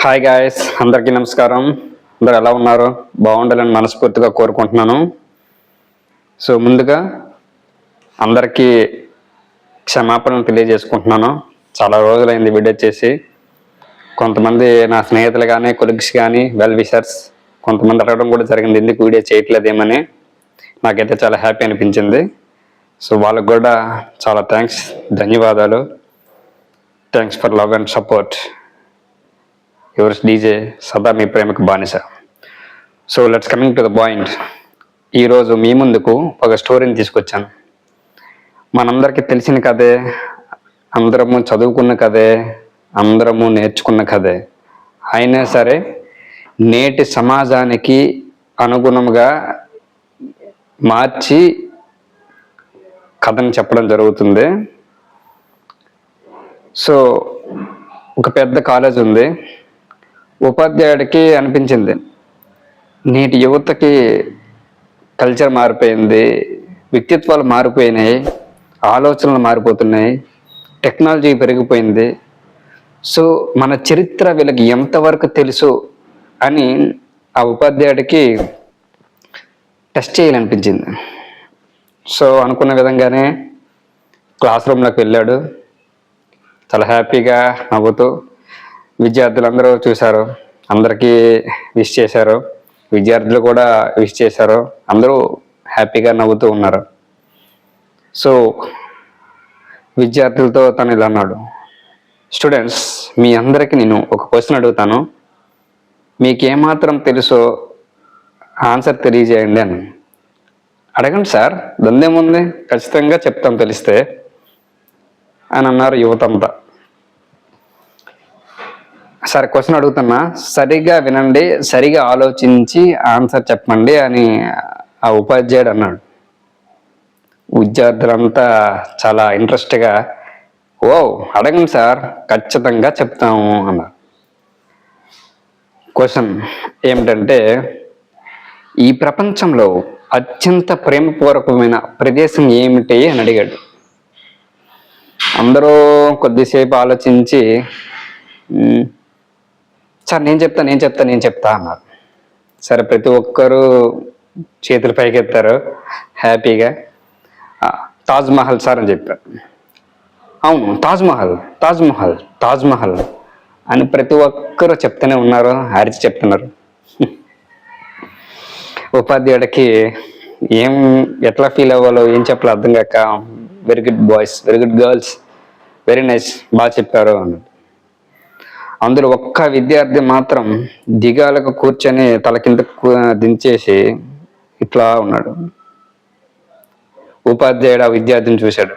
Hi guys, అందరికీ నమస్కారం. అందరు ఎలా ఉన్నారు? బాగుండాలని మనస్ఫూర్తిగా కోరుకుంటున్నాను. సో ముందుగా అందరికీ క్షమాపణలు తెలియజేసుకుంటున్నాను. చాలా రోజులైంది వీడియో చేసి. కొంతమంది నా స్నేహితులు కానీ కొలీగ్స్ కానీ వెల్ విషర్స్ కొంతమంది అడగడం కూడా జరిగింది, ఎందుకు వీడియో చేయట్లేదేమని. నాకైతే చాలా హ్యాపీ అనిపించింది. సో వాళ్ళకు కూడా చాలా థ్యాంక్స్, ధన్యవాదాలు. Thanks for love and support. Yours DJ సదా మీ ప్రేమకు బానిస. So let's coming to the point. ఈరోజు మీ ముందుకు ఒక స్టోరీని తీసుకొచ్చాను. మనందరికీ తెలిసిన కథే, అందరము చదువుకున్న కథే, అందరము నేర్చుకున్న కథే. అయినా సరే నేటి సమాజానికి అనుగుణంగా మార్చి కథను చెప్పడం జరుగుతుంది. సో ఒక పెద్ద కాలేజ్ ఉంది. ఉపాధ్యాయుడికి అనిపించింది, నేటి యువతకి కల్చర్ మారిపోయింది, వ్యక్తిత్వాలు మారిపోయినాయి, ఆలోచనలు మారిపోతున్నాయి, టెక్నాలజీ పెరిగిపోయింది. సో మన చరిత్ర వీళ్ళకి ఎంతవరకు తెలుసు అని ఆ ఉపాధ్యాయుడికి టెస్ట్ చేయాలనిపించింది. సో అనుకున్న విధంగానే క్లాస్ రూమ్లోకి వెళ్ళాడు. చాలా హ్యాపీగా నవ్వుతూ విద్యార్థులందరూ చూశారు, అందరికీ విష్ చేశారు, విద్యార్థులు కూడా విష్ చేశారు, అందరూ హ్యాపీగా నవ్వుతూ ఉన్నారు. సో విద్యార్థులతో తను ఇలా అన్నాడు, స్టూడెంట్స్, మీ అందరికీ నేను ఒక క్వశ్చన్ అడుగుతాను, మీకేమాత్రం తెలుసో ఆన్సర్ తెలియజేయండి అని. అడగండి సార్, దందేముంది, ఖచ్చితంగా చెప్తాం తెలిస్తే అని అన్నారు యువతంతా. సరే క్వశ్చన్ అడుగుతున్నా, సరిగా వినండి, సరిగా ఆలోచించి ఆన్సర్ చెప్పండి అని ఆ ఉపాధ్యాయుడు అన్నాడు. విద్యార్థులంతా చాలా ఇంట్రెస్ట్గా, ఓ అడగండి సార్, ఖచ్చితంగా చెప్తాము అన్నారు. క్వశ్చన్ ఏమిటంటే, ఈ ప్రపంచంలో అత్యంత ప్రేమపూర్వకమైన ప్రదేశం ఏమిటి అని అడిగాడు. అందరూ కొద్దిసేపు ఆలోచించి, సార్ నేను చెప్తా అన్నారు. సరే ప్రతి ఒక్కరూ చేతులు పైకెత్తారు హ్యాపీగా. తాజ్మహల్ సార్ అని చెప్పారు. అవును, తాజ్మహల్ అని ప్రతి ఒక్కరూ చెప్తూనే ఉన్నారు, అరిచి చెప్తున్నారు. ఉపాధ్యాయుడికి ఎట్లా ఫీల్ అవ్వాలో ఏం చెప్పాలో అర్థం కాక, very good boys, very good girls, very nice, బాగా చెప్పారు అన్నాడు. అందులో ఒక్క విద్యార్థి మాత్రం దిగాలకు కూర్చొని తల కింద దించేసి ఇట్లా ఉన్నాడు. ఉపాధ్యాయుడు ఆ విద్యార్థిని చూశాడు.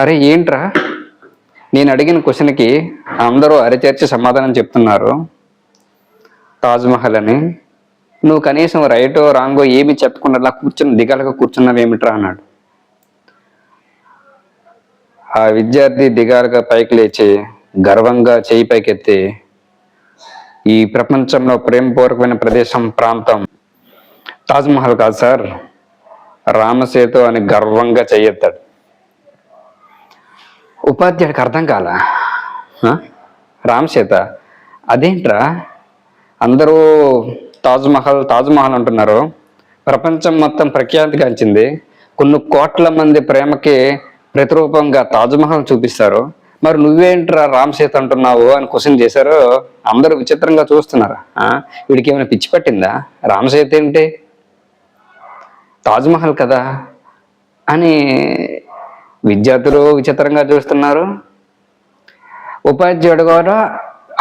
అరే ఏంట్రా, నేను అడిగిన క్వశ్చన్కి అందరూ అరిచేర్చి సమాధానం చెప్తున్నారు తాజ్మహల్ అని, నువ్వు కనీసం రైటో రాంగో ఏమి చెప్పకుండా అలా దిగాలకు కూర్చున్నావేమిట్రా అన్నాడు. ఆ విద్యార్థి దిగాలుగా పైకి లేచి గర్వంగా చేయి పైకెత్తి, ఈ ప్రపంచంలో ప్రేమపూర్వకమైన ప్రాంతం తాజ్మహల్ కాదు సార్, రామసేతు అని గర్వంగా చెయ్యెత్తాడు. ఉపాధ్యాయుడికి అర్థం కాల. రామసేత అదేంట్రా, అందరూ తాజ్మహల్ అంటున్నారు, ప్రపంచం మొత్తం ప్రఖ్యాతిగాంచింది, కొన్ని కోట్ల మంది ప్రేమకి ప్రతిరూపంగా తాజ్మహల్ చూపిస్తారు, మరి నువ్వేంట్రా రామసేతు అంటున్నావు అని క్వశ్చన్ చేశారు. అందరూ విచిత్రంగా చూస్తున్నారు. వీడికి ఏమైనా పిచ్చి పట్టిందా, రామసేతు ఏంటి, తాజ్మహల్ కదా అని విద్యార్థులు విచిత్రంగా చూస్తున్నారు. ఉపాధ్యాయుడు కూడా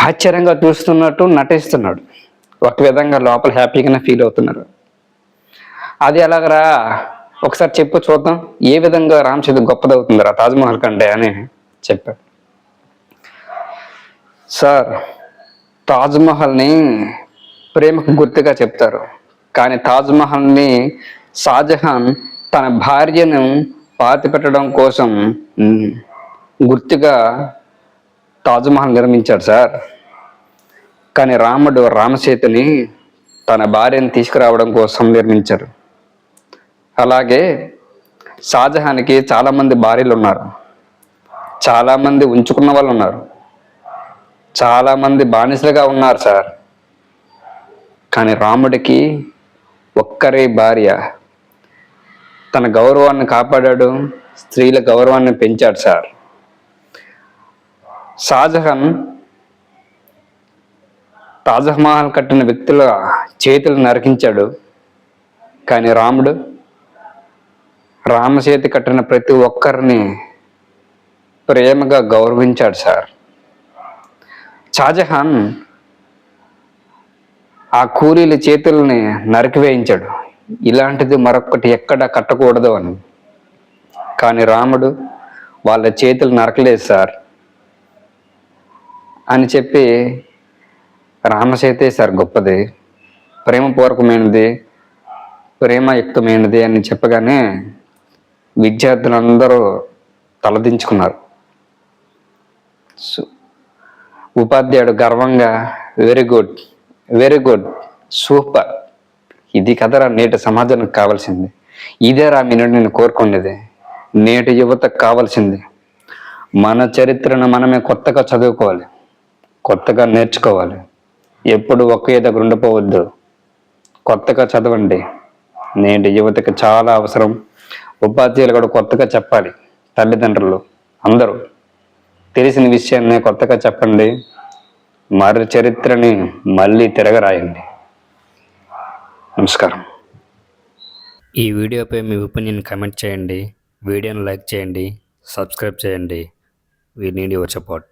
ఆశ్చర్యంగా చూస్తున్నట్టు నటిస్తున్నాడు. ఒక విధంగా లోపల హ్యాపీగానే ఫీల్ అవుతున్నారు. అది ఎలాగరా, ఒకసారి చెప్పు చూద్దాం, ఏ విధంగా రామసేతు గొప్పదవుతుందిరా తాజ్మహల్ కంటే అని చెప్పాడు. సార్, తాజ్మహల్ని ప్రేమకు గుర్తుగా చెప్తారు, కానీ తాజ్మహల్ని షాజహాన్ తన భార్యను పాతిపెట్టడం కోసం గుర్తుగా తాజ్మహల్ నిర్మించాడు సార్. కానీ రాముడు రామసేతుని తన భార్యను తీసుకురావడం కోసం నిర్మించారు. అలాగే షాజహాన్కి చాలామంది భార్యలు ఉన్నారు, చాలామంది ఉంచుకున్న వాళ్ళు ఉన్నారు, చాలామంది బానిసలుగా ఉన్నారు సార్. కానీ రాముడికి ఒక్కరే భార్య. తన గౌరవాన్ని కాపాడాడు, స్త్రీల గౌరవాన్ని పెంచాడు సార్. షాజహాన్ తాజ్మహల్ కట్టిన వ్యక్తుల చేతులు నరికించాడు. కానీ రాముడు రామచేతి కట్టిన ప్రతి ఒక్కరిని ప్రేమగా గౌరవించాడు సార్. షాజహాన్ ఆ కూలీల చేతుల్ని నరికివేయించాడు, ఇలాంటిది మరొకటి ఎక్కడ కట్టకూడదు అని. కానీ రాముడు వాళ్ళ చేతులు నరకలేదు సార్ అని చెప్పి రామచేతే సార్ గొప్పది, ప్రేమపూర్వకమైనది, ప్రేమయుక్తమైనది అని చెప్పగానే విద్యార్థులందరూ తలదించుకున్నారు. ఉపాధ్యాయుడు గర్వంగా very good, very good, super, ఇది కదరా నేటి సమాజానికి కావాల్సింది, ఇదేరా మీ నుండి నేను కోరుకునేది, నేటి యువతకు కావాల్సింది. మన చరిత్రను మనమే కొత్తగా చదువుకోవాలి, కొత్తగా నేర్చుకోవాలి. ఎప్పుడు ఒకే దగ్గర ఉండిపోవద్దు, కొత్తగా చదవండి. నేటి యువతకి చాలా అవసరం. ఉపాధ్యాయులు కూడా కొత్తగా చెప్పాలి. తల్లిదండ్రులు అందరూ తెలిసిన విషయాన్ని కొత్తగా చెప్పండి. మరి చరిత్రని మళ్ళీ తిరగరాయండి. నమస్కారం. ఈ వీడియోపై మీ ఒపీనియన్ కామెంట్ చేయండి, వీడియోని లైక్ చేయండి, సబ్స్క్రైబ్ చేయండి. We need your support.